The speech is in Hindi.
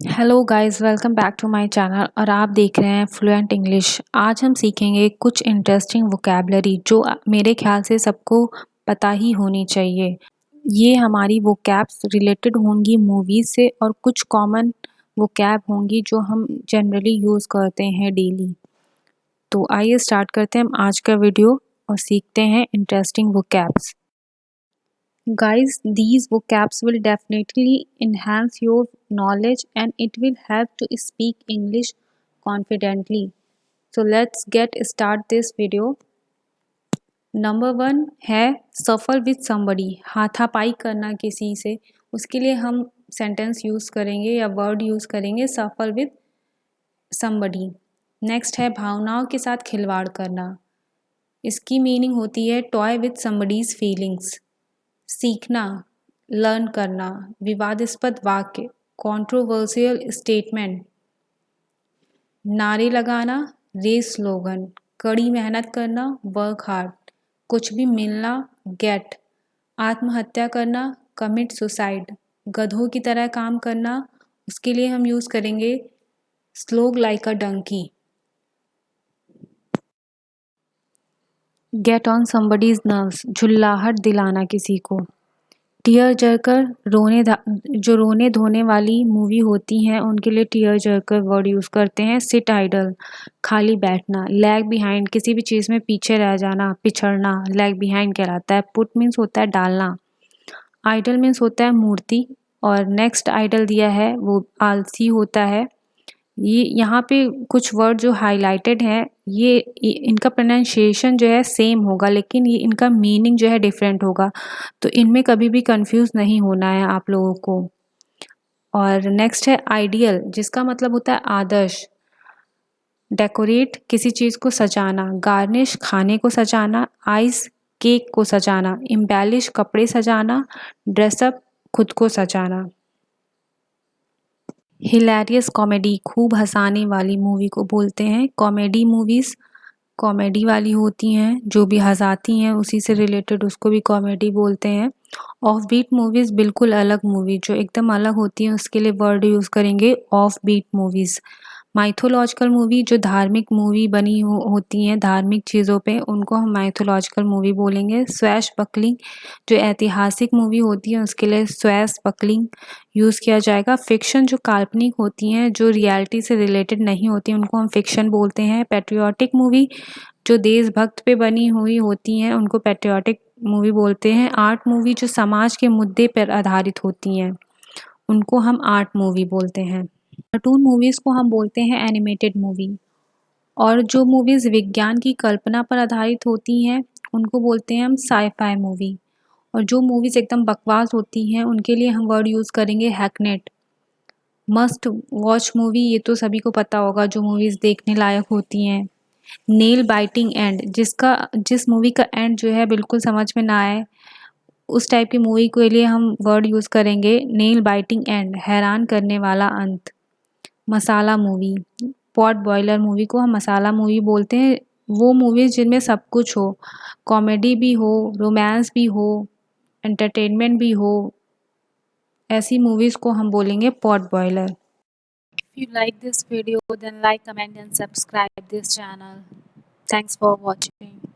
Hello guys, welcome back to my channel और आप देख रहे हैं फ्लुएंट इंग्लिश। आज हम सीखेंगे कुछ इंटरेस्टिंग वोकैबलरी जो मेरे ख्याल से सबको पता ही होनी चाहिए। ये हमारी वोकैब्स रिलेटेड होंगी मूवीज़ से और कुछ कॉमन वोकैब होंगी जो हम जनरली यूज़ करते हैं डेली। तो आइए स्टार्ट करते हैं हम आज का वीडियो और सीखते हैं interesting vocabs. Guys, these vocabs will definitely enhance your knowledge and it will help to speak English confidently. So let's get start this video. Number 1 है सफर विथ somebody, हाथापाई करना किसी से। उसके लिए हम सेंटेंस यूज़ करेंगे या वर्ड यूज़ करेंगे सफर विथ somebody। नेक्स्ट है भावनाओं के साथ खिलवाड़ करना। इसकी मीनिंग होती है टॉय विथ somebody's फीलिंग्स। सीखना, लर्न करना, विवादास्पद वाक्य, कंट्रोवर्शियल स्टेटमेंट, नारे लगाना, रेस स्लोगन, कड़ी मेहनत करना, वर्क हार्ड, कुछ भी मिलना, गेट, आत्महत्या करना, कमिट सुसाइड, गधों की तरह काम करना। उसके लिए हम यूज़ करेंगे slog like a donkey. Get on somebody's nerves, झुल्लाहट दिलाना किसी को। टीयर जर्कर, जो रोने धोने वाली मूवी होती हैं उनके लिए टीयर जर्कर वर्ड यूज़ करते हैं। सिट आइडल, खाली बैठना। लैग बिहाइंड, किसी भी चीज़ में पीछे रह जाना, पिछड़ना, लैग बिहाइंड कहलाता है। पुट मीन्स होता है डालना। आइडल मीन्स होता है मूर्ति। और नेक्स्ट आइडल दिया है वो आलसी होता है। ये यहाँ पे कुछ वर्ड जो हाईलाइटेड हैं ये इनका प्रोनाउंसिएशन जो है सेम होगा लेकिन ये इनका मीनिंग जो है डिफरेंट होगा, तो इनमें कभी भी कंफ्यूज नहीं होना है आप लोगों को। और नेक्स्ट है आइडियल, जिसका मतलब होता है आदर्श। डेकोरेट, किसी चीज़ को सजाना। गार्निश, खाने को सजाना। आइस, केक को सजाना। इम्बेलिश, कपड़े सजाना। ड्रेसअप, खुद को सजाना। हिलेरियस कॉमेडी, खूब हंसाने वाली मूवी को बोलते हैं कॉमेडी। मूवीज़ कॉमेडी वाली होती हैं, जो भी हंसाती हैं उसी से रिलेटेड उसको भी कॉमेडी बोलते हैं। ऑफ बीट मूवीज़, बिल्कुल अलग मूवी जो एकदम अलग होती हैं उसके लिए वर्ड यूज़ करेंगे off beat movies. Mythological movie, जो धार्मिक मूवी बनी होती हैं धार्मिक चीज़ों पे, उनको हम माइथोलॉजिकल मूवी बोलेंगे। स्वैश बकलिंग, जो ऐतिहासिक मूवी होती है उसके लिए स्वैश बकलिंग यूज़ किया जाएगा। फिक्शन, जो काल्पनिक होती हैं जो रियलिटी से रिलेटेड नहीं होती उनको हम फिक्शन बोलते हैं। पैट्रियोटिक मूवी, जो देशभक्त पे बनी हुई होती हैं उनको पैट्रियोटिक मूवी बोलते हैं। आर्ट मूवी, जो समाज के मुद्दे पर आधारित होती हैं उनको हम आर्ट मूवी बोलते हैं। कार्टून मूवीज़ को हम बोलते हैं एनिमेटेड मूवी। और जो मूवीज़ विज्ञान की कल्पना पर आधारित होती हैं उनको बोलते हैं हम साई-फाई मूवी। और जो मूवीज़ एकदम बकवास होती हैं उनके लिए हम वर्ड यूज़ करेंगे हैकनेट। मस्ट वॉच मूवी, ये तो सभी को पता होगा जो मूवीज़ देखने लायक होती हैं। नेल बाइटिंग एंड, जिस मूवी का एंड जो है बिल्कुल समझ में ना आए उस टाइप की मूवी के लिए हम वर्ड यूज़ करेंगे नेल बाइटिंग एंड, हैरान करने वाला अंत। मसाला मूवी, पॉट बॉयलर मूवी को हम मसाला मूवी बोलते हैं। वो मूवीज़ जिनमें सब कुछ हो, कॉमेडी भी हो, रोमांस भी हो, एंटरटेनमेंट भी हो, ऐसी मूवीज़ को हम बोलेंगे pot boiler. If you like this video then like, comment and subscribe this channel. Thanks for watching.